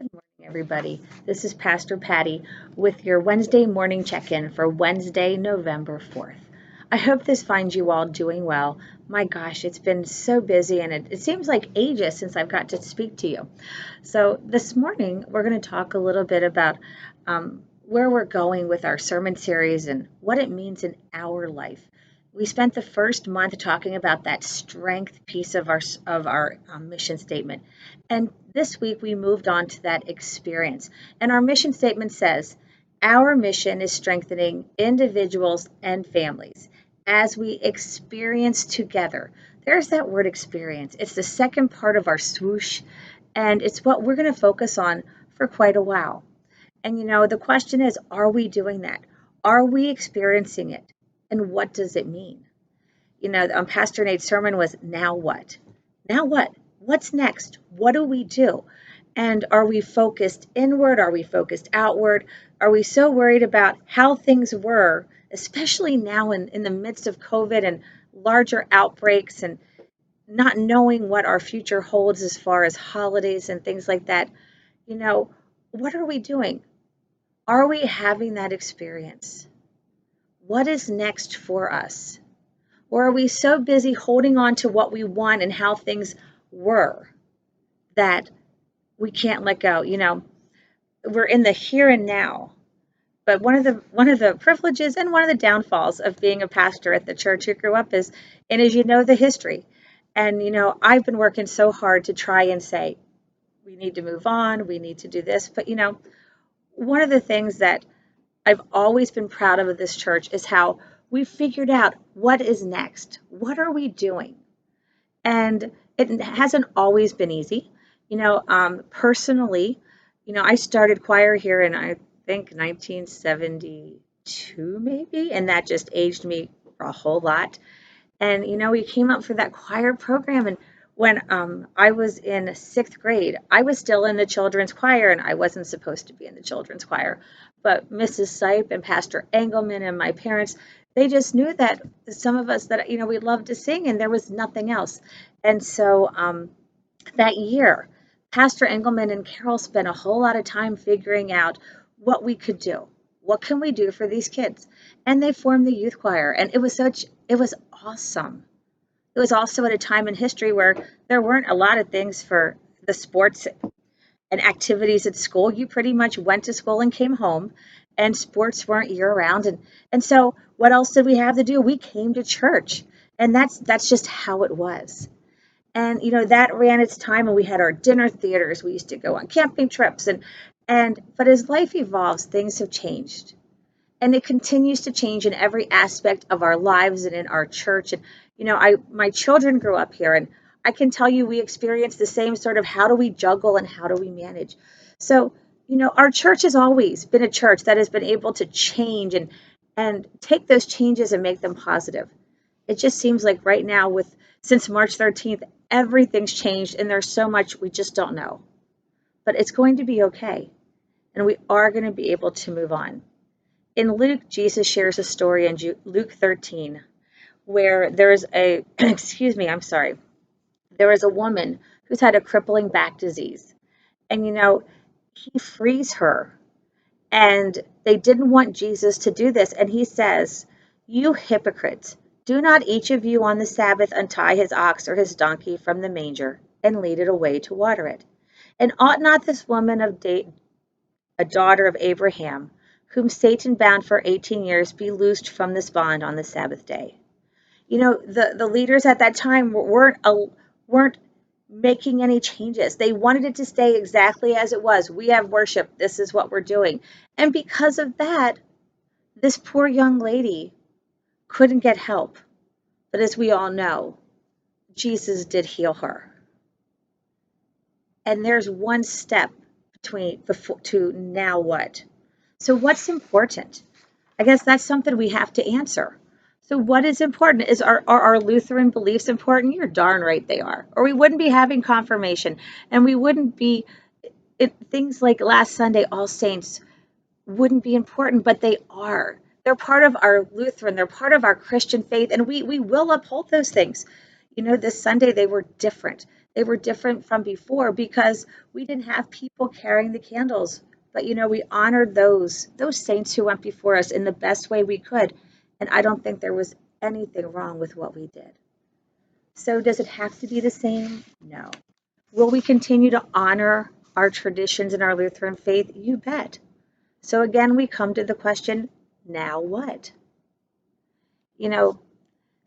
Good morning, everybody. This is Pastor Patty with your Wednesday morning check in for Wednesday, November 4th. I hope this finds you all doing well. My gosh, it's been so busy and it seems like ages since I've got to speak to you. So, this morning we're going to talk a little bit about where we're going with our sermon series and what it means in our life. We spent the first month talking about that strength piece of our mission statement, and this week we moved on to that experience. And our mission statement says, "Our mission is strengthening individuals and families as we experience together." There's that word experience. It's the second part of our swoosh, and it's what we're going to focus on for quite a while. And the question is, are we doing that? Are we experiencing it? And what does it mean? Pastor Nate's sermon was, now what? Now what? What's next? What do we do? And are we focused inward? Are we focused outward? Are we so worried about how things were, especially now in the midst of COVID and larger outbreaks and not knowing what our future holds as far as holidays and things like that? What are we doing? Are we having that experience? What is next for us? Or are we so busy holding on to what we want and how things were that we can't let go? We're in the here and now. But one of the privileges and one of the downfalls of being a pastor at the church you grew up is the history. And I've been working so hard to try and say, we need to move on, we need to do this. But one of the things that I've always been proud of this church is how we figured out what is next. What are we doing? And it hasn't always been easy. Personally, I started choir here in, I think, 1972, maybe, and that just aged me a whole lot. And, we came up for that choir program. And when I was in sixth grade, I was still in the children's choir, and I wasn't supposed to be in the children's choir. But Mrs. Sipe and Pastor Engelman and my parents, they just knew that some of us that, we loved to sing, and there was nothing else. And so that year, Pastor Engelman and Carol spent a whole lot of time figuring out what we could do. What can we do for these kids? And they formed the youth choir, and it was awesome. It was also at a time in history where there weren't a lot of things for the sports and activities at school. You pretty much went to school and came home, and sports weren't year round. And so what else did we have to do? We came to church, and that's just how it was. And that ran its time, and we had our dinner theaters. We used to go on camping trips, and but as life evolves, things have changed. And it continues to change in every aspect of our lives and in our church. And I my children grew up here, and I can tell you we experience the same sort of how do we juggle and how do we manage. So our church has always been a church that has been able to change and take those changes and make them positive. It just seems like right now, with since March 13th, everything's changed, and there's so much we just don't know. But it's going to be okay, and we are going to be able to move on. In Luke, Jesus shares a story in Luke 13 where there's a, excuse me, I'm sorry, there is a woman who's had a crippling back disease. And he frees her. And they didn't want Jesus to do this. And he says, "You hypocrites, do not each of you on the Sabbath untie his ox or his donkey from the manger and lead it away to water it. And ought not this woman a daughter of Abraham, whom Satan bound for 18 years, be loosed from this bond on the Sabbath day?" The leaders at that time weren't making any changes. They wanted it to stay exactly as it was. We have worship. This is what we're doing. And because of that, this poor young lady couldn't get help. But as we all know, Jesus did heal her. And there's one step between before to now what? So what's important? I guess that's something we have to answer. So what is important? Are our Lutheran beliefs important? You're darn right they are. Or we wouldn't be having confirmation, and we wouldn't be things like last Sunday, All Saints wouldn't be important, but they are. They're part of our Lutheran, they're part of our Christian faith, and we will uphold those things. This Sunday they were different. They were different from before because we didn't have people carrying the candles. But we honored those saints who went before us in the best way we could. And I don't think there was anything wrong with what we did. So does it have to be the same? No. Will we continue to honor our traditions in our Lutheran faith? You bet. So again, we come to the question, now what? You know,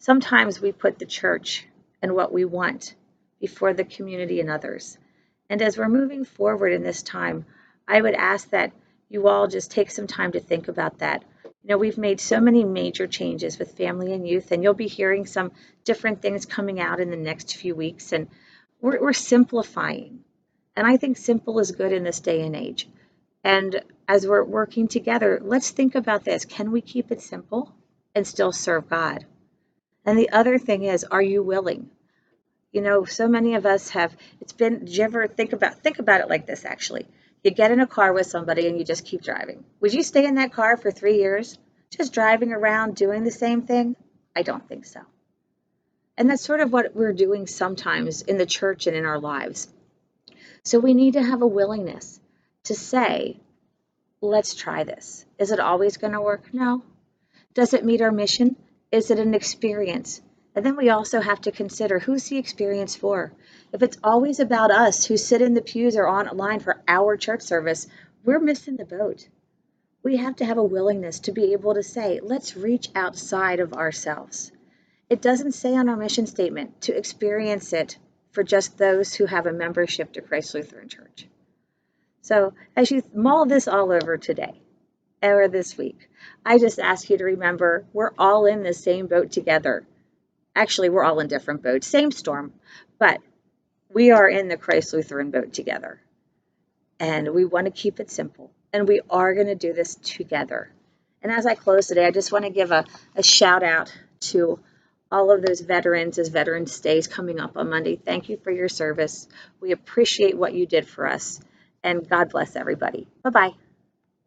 Sometimes we put the church and what we want before the community and others. And as we're moving forward in this time, I would ask that you all just take some time to think about that. We've made so many major changes with family and youth, and you'll be hearing some different things coming out in the next few weeks. And we're simplifying. And I think simple is good in this day and age. And as we're working together, let's think about this. Can we keep it simple and still serve God? And the other thing is, are you willing? So many of us have, do you ever think about it like this actually? You get in a car with somebody and you just keep driving. Would you stay in that car for 3 years, just driving around doing the same thing? I don't think so. And that's sort of what we're doing sometimes in the church and in our lives. So we need to have a willingness to say, let's try this. Is it always going to work? No. Does it meet our mission? Is it an experience? And then we also have to consider, who's the experience for? If it's always about us who sit in the pews or online for our church service, we're missing the boat. We have to have a willingness to be able to say, let's reach outside of ourselves. It doesn't say on our mission statement to experience it for just those who have a membership to Christ Lutheran Church. So as you mull this all over today, or this week, I just ask you to remember we're all in the same boat together. Actually, we're all in different boats, same storm, but we are in the Christ Lutheran boat together. And we want to keep it simple. And we are going to do this together. And as I close today, I just want to give a shout out to all of those veterans as Veterans Day is coming up on Monday. Thank you for your service. We appreciate what you did for us. And God bless everybody. Bye-bye.